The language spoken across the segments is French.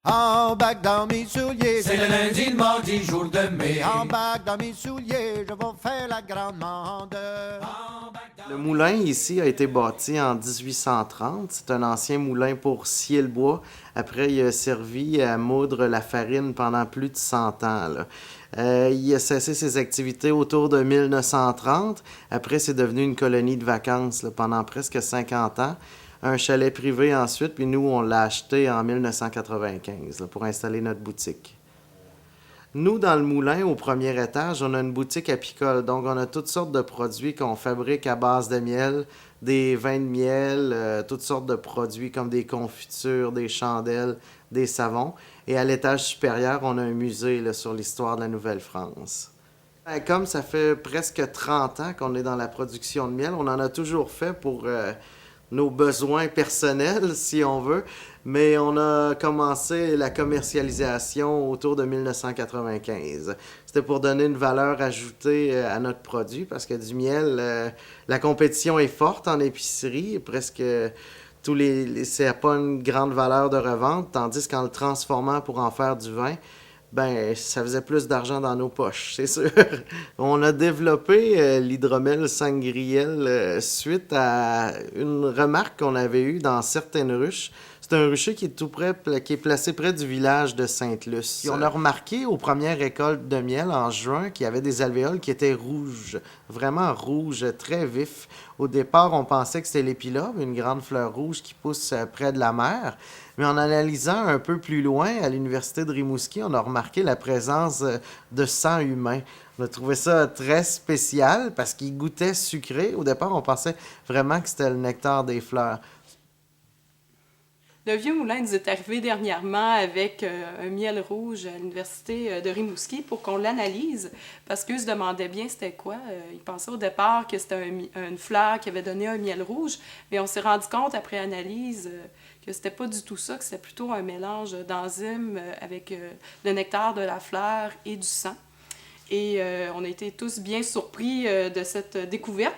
Embarque dans mes souliers, C'est le lundi, le mardi, jour de mai. embarque dans mes souliers, je vais faire la grande mande. Le moulin ici a été bâti en 1830. C'est un ancien moulin pour scier le bois. Après, il a servi à moudre la farine pendant plus de 100 ans, là. Il a cessé ses activités autour de 1930. Après, c'est devenu une colonie de vacances là, pendant presque 50 ans. Un chalet privé ensuite, puis nous, on l'a acheté en 1995 là, pour installer notre boutique. Nous, dans le moulin, au premier étage, on a une boutique apicole. Donc, on a toutes sortes de produits qu'on fabrique à base de miel, des vins de miel, toutes sortes de produits comme des confitures, des chandelles, des savons. Et à l'étage supérieur, on a un musée là, sur l'histoire de la Nouvelle-France. Comme ça fait presque 30 ans qu'on est dans la production de miel, on en a toujours fait pour nos besoins personnels, si on veut, mais on a commencé la commercialisation autour de 1995. C'était pour donner une valeur ajoutée à notre produit, parce que du miel, la compétition est forte en épicerie, presque ça n'a pas une grande valeur de revente, tandis qu'en le transformant pour en faire du vin, ben, ça faisait plus d'argent dans nos poches, c'est sûr. On a développé l'hydromel sangriel suite à une remarque qu'on avait eue dans certaines ruches. C'est un rucher qui est tout près, qui est placé près du village de Sainte-Luce. Et on a remarqué aux premières récoltes de miel en juin qu'il y avait des alvéoles qui étaient rouges, vraiment rouges, très vifs. Au départ, on pensait que c'était l'épilobe, une grande fleur rouge qui pousse près de la mer. Mais en analysant un peu plus loin, à l'université de Rimouski, on a remarqué la présence de sang humain. On a trouvé ça très spécial parce qu'il goûtait sucré. Au départ, on pensait vraiment que c'était le nectar des fleurs. Le vieux moulin nous est arrivé dernièrement avec un miel rouge à l'université de Rimouski pour qu'on l'analyse, parce qu'eux se demandaient bien c'était quoi. Ils pensaient au départ que c'était une fleur qui avait donné un miel rouge, mais on s'est rendu compte après analyse que c'était pas du tout ça, que c'était plutôt un mélange d'enzymes avec le nectar de la fleur et du sang. Et on a été tous bien surpris de cette découverte.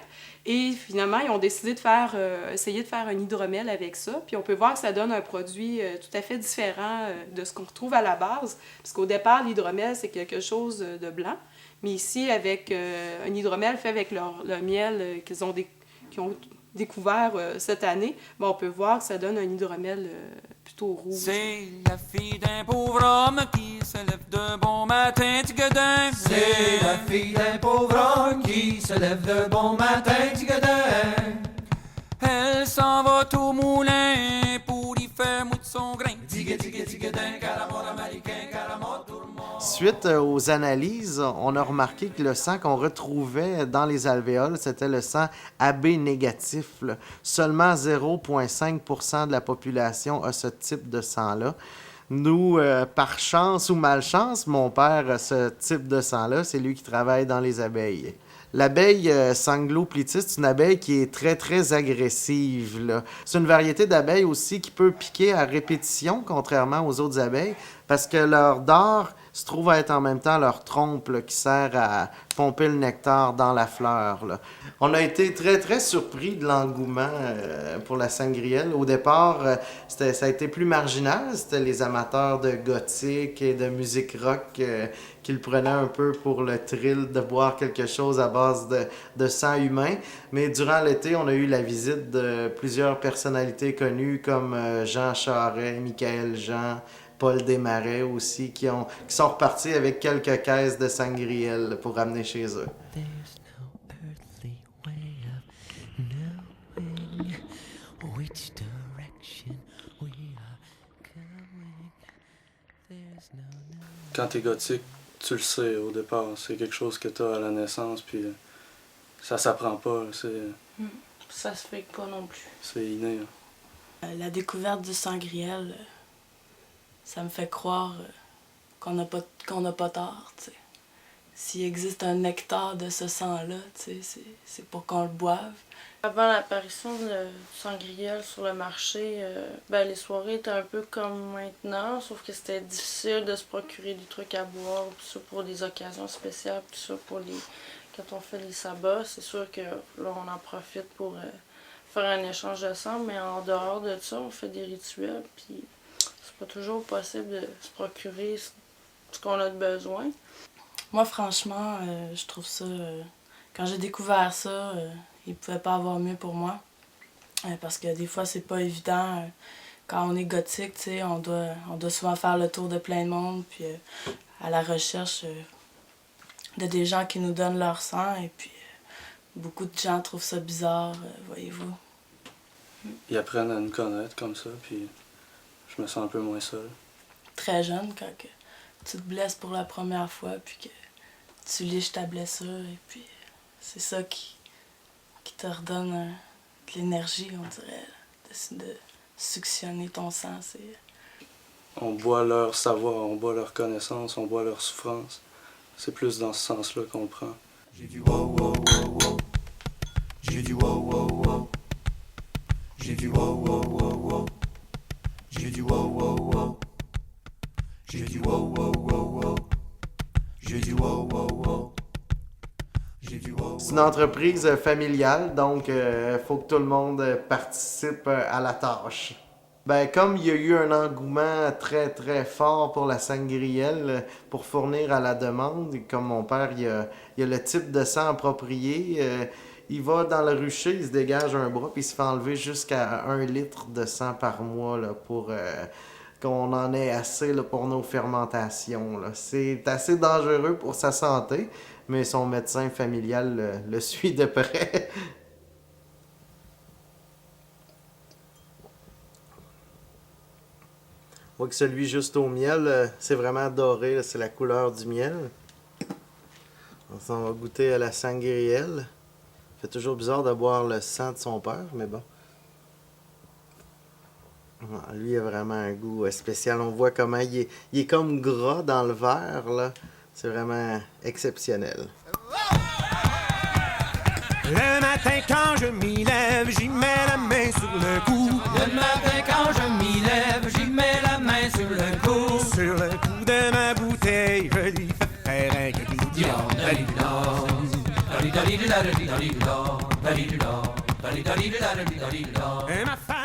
Et finalement, ils ont décidé de essayer de faire un hydromel avec ça. Puis on peut voir que ça donne un produit tout à fait différent de ce qu'on retrouve à la base. Parce qu'au départ, l'hydromel, c'est quelque chose de blanc. Mais ici, avec un hydromel fait avec le miel qu'ils ont découvert cette année, bon, on peut voir que ça donne un hydromel plutôt rouge. C'est la fille d'un pauvre homme qui se lève de bon matin, tigadin. C'est la fille d'un pauvre homme qui se lève de bon matin, tigadin. Elle s'en va au moulin pour y faire moudre son grain. Tigadin, caramor américain, caramor tout le monde. Suite aux analyses, on a remarqué que le sang qu'on retrouvait dans les alvéoles, c'était le sang AB négatif, là. Seulement 0,5% de la population a ce type de sang-là. Nous, par chance ou malchance, mon père a ce type de sang-là. C'est lui qui travaille dans les abeilles. L'abeille sangloplytis, c'est une abeille qui est très, très agressive, là. C'est une variété d'abeilles aussi qui peut piquer à répétition, contrairement aux autres abeilles, parce que leur dard se trouve à être en même temps leur trompe là, qui sert à pomper le nectar dans la fleur, là. On a été très, très surpris de l'engouement pour la sangrielle. Au départ, ça a été plus marginal. C'était les amateurs de gothique et de musique rock qui le prenaient un peu pour le thrill de boire quelque chose à base de sang humain. Mais durant l'été, on a eu la visite de plusieurs personnalités connues comme Jean Charest, Michael Jean, Paul Desmarais aussi, qui sont repartis avec quelques caisses de sangriel pour ramener chez eux. There's no earthly way of knowing which direction we are going. There's no Quand t'es gothique, tu le sais au départ. C'est quelque chose que t'as à la naissance, puis ça s'apprend pas. Ça se fait pas non plus. C'est inné. La découverte du sangriel, ça me fait croire qu'on n'a pas tort, tu sais. S'il existe un nectar de ce sang-là, tu sais, c'est pour qu'on le boive. Avant l'apparition du sangriel sur le marché, les soirées étaient un peu comme maintenant, sauf que c'était difficile de se procurer des trucs à boire, tout ça pour des occasions spéciales, tout ça pour quand on fait les sabbats. C'est sûr que là, on en profite pour faire un échange de sang, mais en dehors de ça, on fait des rituels, puis c'est c'est pas toujours possible de se procurer ce qu'on a de besoin. Moi, franchement, je trouve ça... quand j'ai découvert ça, il pouvait pas avoir mieux pour moi. Parce que des fois, c'est pas évident. Quand on est gothique, tu sais, on doit souvent faire le tour de plein de monde, puis à la recherche de des gens qui nous donnent leur sang, et puis beaucoup de gens trouvent ça bizarre, voyez-vous. Ils apprennent à nous connaître comme ça, puis je me sens un peu moins seul. Très jeune, quand que tu te blesses pour la première fois, puis que tu liches ta blessure, et puis c'est ça qui te redonne de l'énergie, on dirait, de suctionner ton sang. On boit leur savoir, on boit leur connaissance, on boit leur souffrance. C'est plus dans ce sens-là qu'on le prend. J'ai du wow wow wow wow. J'ai du wow wow wow. J'ai du wow wow wow wow. J'ai du wow wow wow. J'ai du wow wow wow wow. J'ai du wow wow wow. C'est une entreprise familiale, donc faut que tout le monde participe à la tâche. Ben, comme il y a eu un engouement très très fort pour la sangrielle pour fournir à la demande, comme mon père, il a le type de sang approprié, il va dans le rucher, il se dégage un bras, puis il se fait enlever jusqu'à 1 litre de sang par mois là, pour qu'on en ait assez là, pour nos fermentations. Là. C'est assez dangereux pour sa santé, mais son médecin familial le suit de près. On voit que celui juste au miel, c'est vraiment doré, là, c'est la couleur du miel. On va goûter à la sangrielle. Ça fait toujours bizarre de boire le sang de son père, mais bon. Lui, il a vraiment un goût spécial. On voit comment il est comme gras dans le verre, là. C'est vraiment exceptionnel. Le matin quand je m'y lève, j'y mets la main sur le cou. Le matin quand je m'y lève, j'y mets la main sur le cou. Sur le cou de ma bouteille, je lui fais faire un cri. Et ma femme